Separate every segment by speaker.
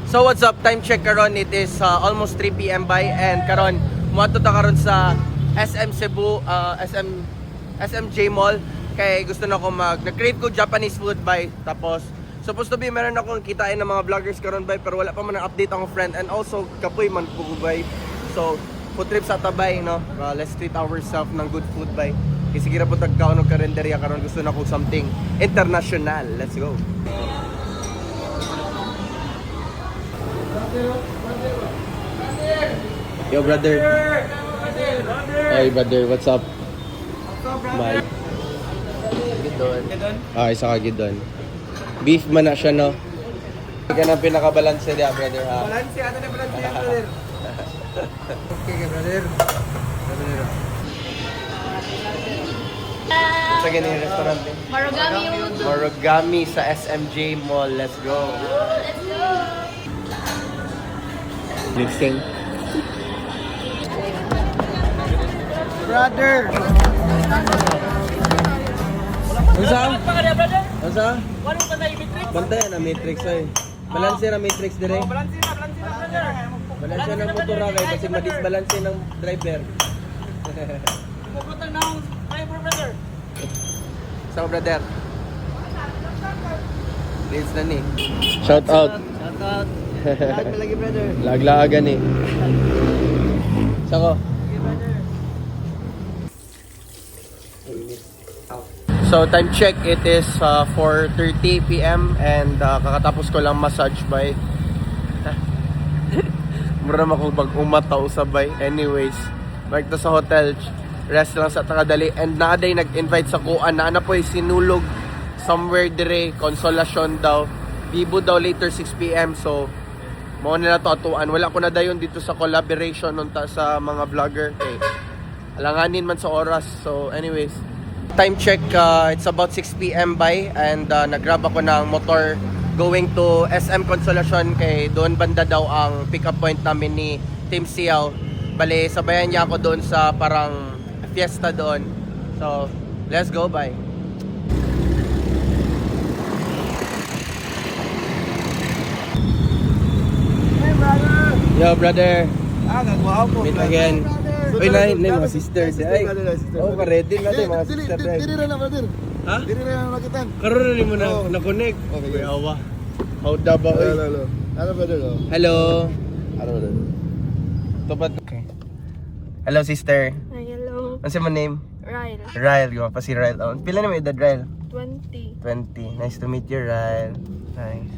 Speaker 1: So what's up? Time check karon. It is almost 3 p.m. by and karon muadto ta karon sa SM Cebu, SMJ Mall kay gusto na ko nag-crave ko Japanese food by. Tapos supposed to be meron akong kitain ng mga vloggers karon by pero wala pa man ang update ang friend and also kapoy man po by. So food trip sa tabay no. Let's treat ourselves ng good food by. Kasi sige ra po tagkaon og karinderya karon gusto na ko something international. Let's go. Yo brother. Hey brother, what's up? My Gidon. Isa ka Gidon. Beef man na siya no. Hindi ka na pinakabalanse dia brother ha. Balanse, ato na balanse brother. Okay brother. Sa ganyan restaurant eh. Marugami sa SMJ Mall. Let's go.
Speaker 2: Let's go.
Speaker 1: Mixing. Brother. Unsa? Unsa?
Speaker 3: Walo pa na Matrix.
Speaker 1: Bantay na Matrix ay. Balanse na Matrix dire.
Speaker 3: Balanse na brother.
Speaker 1: Balanse na motor kay kasi madisbalanse ng driver.
Speaker 3: Puputang na ang driver brother.
Speaker 1: So brother. Please na ni. Shout out.
Speaker 3: Shout out. Lag lagi brother.
Speaker 1: Laglagan ni. Sako. So time check, it is 4:30 p.m. and kakatapos ko lang massage by. Mura ako pag umataw sabay. Anyways, balik to sa hotel. Rest lang sa takadali and naaday nag-invite sa kuan na po sinulog somewhere dire Consolacion daw. Bibo daw later 6 p.m. So mo nila to atuan. Wala ko na dayon dito sa collaboration nunta sa mga vlogger. Okay. Alanganin man sa oras. So anyways, time check, it's about 6 p.m. by and nag-grab ako ng motor going to SM Consolacion kay doon banda daw ang pick-up point namin ni Team Siaw. Bale, sabayan niya ako doon sa parang fiesta doon. So, let's go by.
Speaker 3: Hey brother.
Speaker 1: Yo brother,
Speaker 3: Gagawa po.
Speaker 1: meet again. Uy, na mga sisters. Ay, oh, ka-ready na tayo mga sisters.
Speaker 4: Diri na brother.
Speaker 1: Ha?
Speaker 4: Diri na makitan.
Speaker 1: Karoon na rin mo na-connect.
Speaker 4: Okay,
Speaker 1: Uy, awa. How da ba? Uy.
Speaker 4: Hello. Ano brother?
Speaker 1: Hello.
Speaker 4: Ano brother?
Speaker 1: Tupad. Okay. Hello sister.
Speaker 2: Hi, hello.
Speaker 1: Ano si mo name?
Speaker 2: Ryle.
Speaker 1: Ryle. Guma pa si Ryle. Oh, pila na may edad Ryle?
Speaker 2: 20.
Speaker 1: 20. Nice to meet you Ryle. Nice.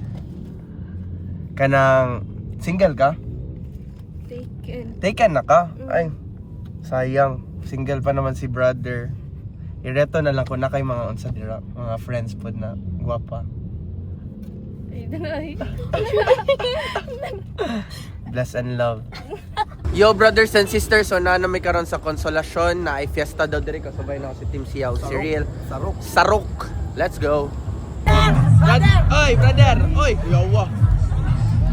Speaker 1: Kanang single ka?
Speaker 2: Taken.
Speaker 1: Taken na ka? Ay. Sayang. Single pa naman si brother. Ireto na lang ko na kay mga unsa dira, mga friends pod na guwapa.
Speaker 2: Ay, danay.
Speaker 1: Bless and love. Yo brothers and sisters, so na may karon sa Consolacion na ay fiesta daw diri kasabay na ako si Team Siaw, si Real. Sarok. Let's go. Brother! Oy, brother! Oy, yawa.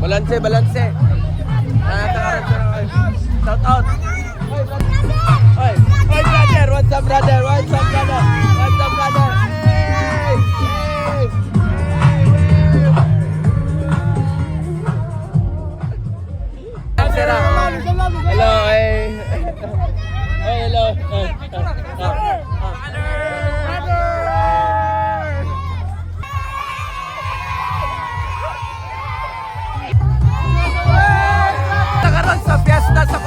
Speaker 1: Balanse. Shout out. Oy, brother, what's up brother? What's up brother? Hey! Hello, hey. Hey, hello. Nakaroon sa fiesta sa